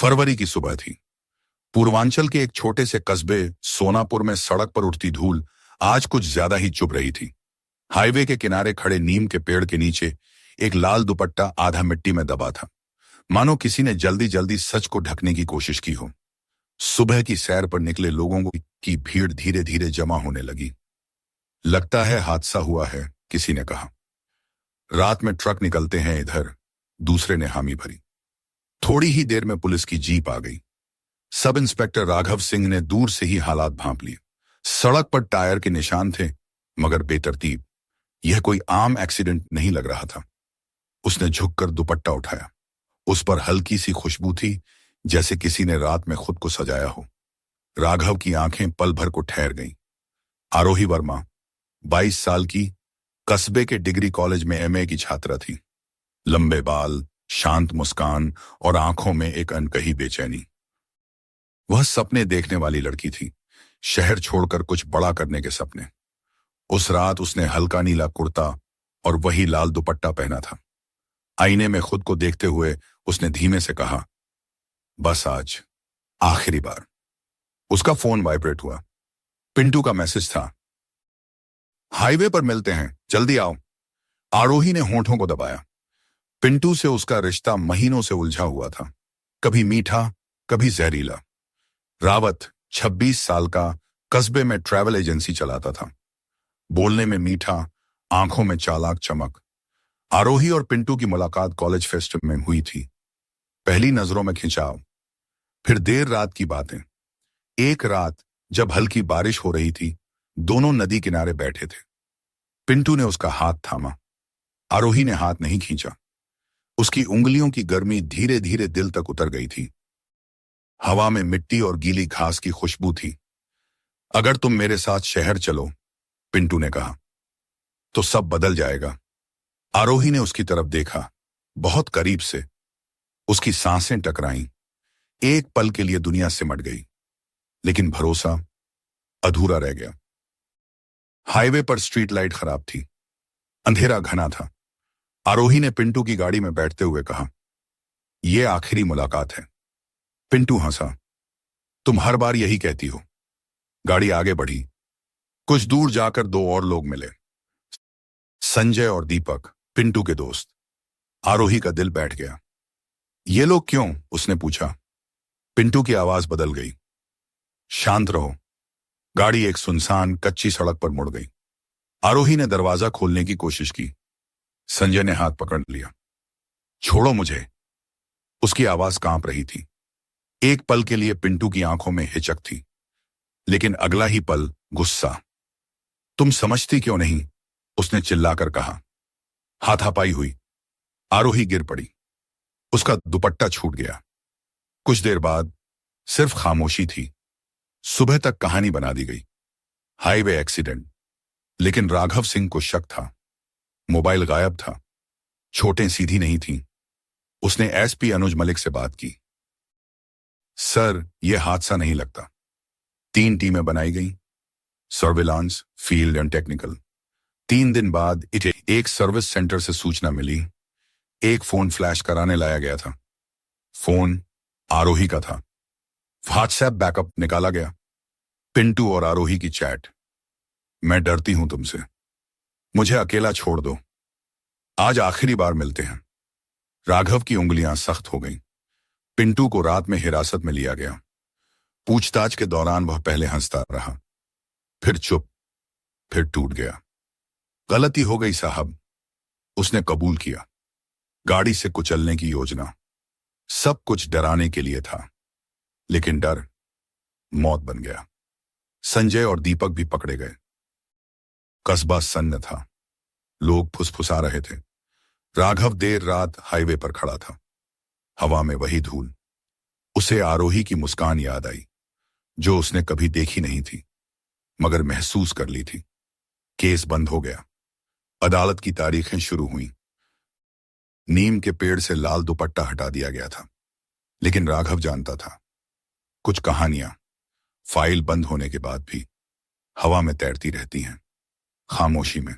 फरवरी की सुबह थी। पूर्वांचल के एक छोटे से कस्बे सोनापुर में सड़क पर उठती धूल आज कुछ ज्यादा ही चुभ रही थी। हाईवे के किनारे खड़े नीम के पेड़ के नीचे एक लाल दुपट्टा आधा मिट्टी में दबा था, मानो किसी ने जल्दी जल्दी सच को ढकने की कोशिश की हो। सुबह की सैर पर निकले लोगों की भीड़ धीरे धीरे जमा होने लगी। लगता है हादसा हुआ है, किसी ने कहा। रात में ट्रक निकलते हैं इधर, दूसरे ने हामी भरी। थोड़ी ही देर में पुलिस की जीप आ गई। सब इंस्पेक्टर राघव सिंह ने दूर से ही हालात भांप लिए। सड़क पर टायर के निशान थे, मगर बेतरतीब। यह कोई आम एक्सीडेंट नहीं लग रहा था। उसने झुककर दुपट्टा उठाया। उस पर हल्की सी खुशबू थी, जैसे किसी ने रात में खुद को सजाया हो। राघव की आंखें पल भर को ठहर गईं। आरोही वर्मा, 22 साल की, कस्बे के डिग्री कॉलेज में एमए की छात्रा थी। लंबे बाल, शांत मुस्कान और आंखों में एक अनकही बेचैनी। वह सपने देखने वाली लड़की थी, शहर छोड़कर कुछ बड़ा करने के सपने। उस रात उसने हल्का नीला कुर्ता और वही लाल दुपट्टा पहना था। आईने में खुद को देखते हुए उसने धीमे से कहा, बस आज आखिरी बार। उसका फोन वाइब्रेट हुआ। पिंटू का मैसेज था, हाईवे पर मिलते हैं, जल्दी आओ। आरोही ने होंठों को दबाया। पिंटू से उसका रिश्ता महीनों से उलझा हुआ था, कभी मीठा, कभी जहरीला। रावत 26 साल का, कस्बे में ट्रैवल एजेंसी चलाता था। बोलने में मीठा, आंखों में चालाक चमक। आरोही और पिंटू की मुलाकात कॉलेज फेस्ट में हुई थी। पहली नजरों में खिंचाव, फिर देर रात की बातें। एक रात जब हल्की बारिश हो रही थी, दोनों नदी किनारे बैठे थे। पिंटू ने उसका हाथ थामा। आरोही ने हाथ नहीं खींचा। उसकी उंगलियों की गर्मी धीरे धीरे दिल तक उतर गई थी। हवा में मिट्टी और गीली घास की खुशबू थी। अगर तुम मेरे साथ शहर चलो, पिंटू ने कहा, तो सब बदल जाएगा। आरोही ने उसकी तरफ देखा, बहुत करीब से। उसकी सांसें टकराईं। एक पल के लिए दुनिया सिमट गई, लेकिन भरोसा अधूरा रह गया। हाईवे पर स्ट्रीट लाइट खराब थी, अंधेरा घना था। आरोही ने पिंटू की गाड़ी में बैठते हुए कहा, यह आखिरी मुलाकात है। पिंटू हंसा, तुम हर बार यही कहती हो। गाड़ी आगे बढ़ी। कुछ दूर जाकर दो और लोग मिले, संजय और दीपक, पिंटू के दोस्त। आरोही का दिल बैठ गया। ये लोग क्यों? उसने पूछा। पिंटू की आवाज बदल गई, शांत रहो। गाड़ी एक सुनसान कच्ची सड़क पर मुड़ गई। आरोही ने दरवाजा खोलने की कोशिश की। संजय ने हाथ पकड़ लिया। छोड़ो मुझे। उसकी आवाज कांप रही थी। एक पल के लिए पिंटू की आंखों में हिचक थी, लेकिन अगला ही पल गुस्सा। तुम समझती क्यों नहीं? उसने चिल्लाकर कहा। हाथापाई हुई। आरोही गिर पड़ी। उसका दुपट्टा छूट गया। कुछ देर बाद सिर्फ खामोशी थी। सुबह तक कहानी बना दी गई। हाईवे एक्सीडेंट, लेकिन राघव सिंह को शक था। मोबाइल गायब था, छोटें सीधी नहीं थीं। उसने एसपी अनुज मलिक से बात की। सर, यह हादसा नहीं लगता। 3 टीमें बनाई गई, सर्विलांस, फील्ड एंड टेक्निकल। 3 दिन बाद एक सर्विस सेंटर से सूचना मिली। एक फोन फ्लैश कराने लाया गया था। फोन आरोही का था। व्हाट्सएप बैकअप निकाला गया। पिंटू और आरोही की चैट। मैं डरती हूं तुमसे, मुझे अकेला छोड़ दो। आज आखिरी बार मिलते हैं। राघव की उंगलियां सख्त हो गईं। पिंटू को रात में हिरासत में लिया गया। पूछताछ के दौरान वह पहले हंसता रहा, फिर चुप, फिर टूट गया। गलती हो गई साहब, उसने कबूल किया। गाड़ी से कुचलने की योजना, सब कुछ डराने के लिए था, लेकिन डर मौत बन गया। संजय और दीपक भी पकड़े गए। कस्बा सन्न था। लोग फुसफुसा रहे थे। राघव देर रात हाईवे पर खड़ा था। हवा में वही धूल। उसे आरोही की मुस्कान याद आई, जो उसने कभी देखी नहीं थी, मगर महसूस कर ली थी। केस बंद हो गया। अदालत की तारीखें शुरू हुईं। नीम के पेड़ से लाल दुपट्टा हटा दिया गया था, लेकिन राघव जानता था, कुछ कहानियां फाइल बंद होने के बाद भी हवा में तैरती रहती हैं, खामोशी में।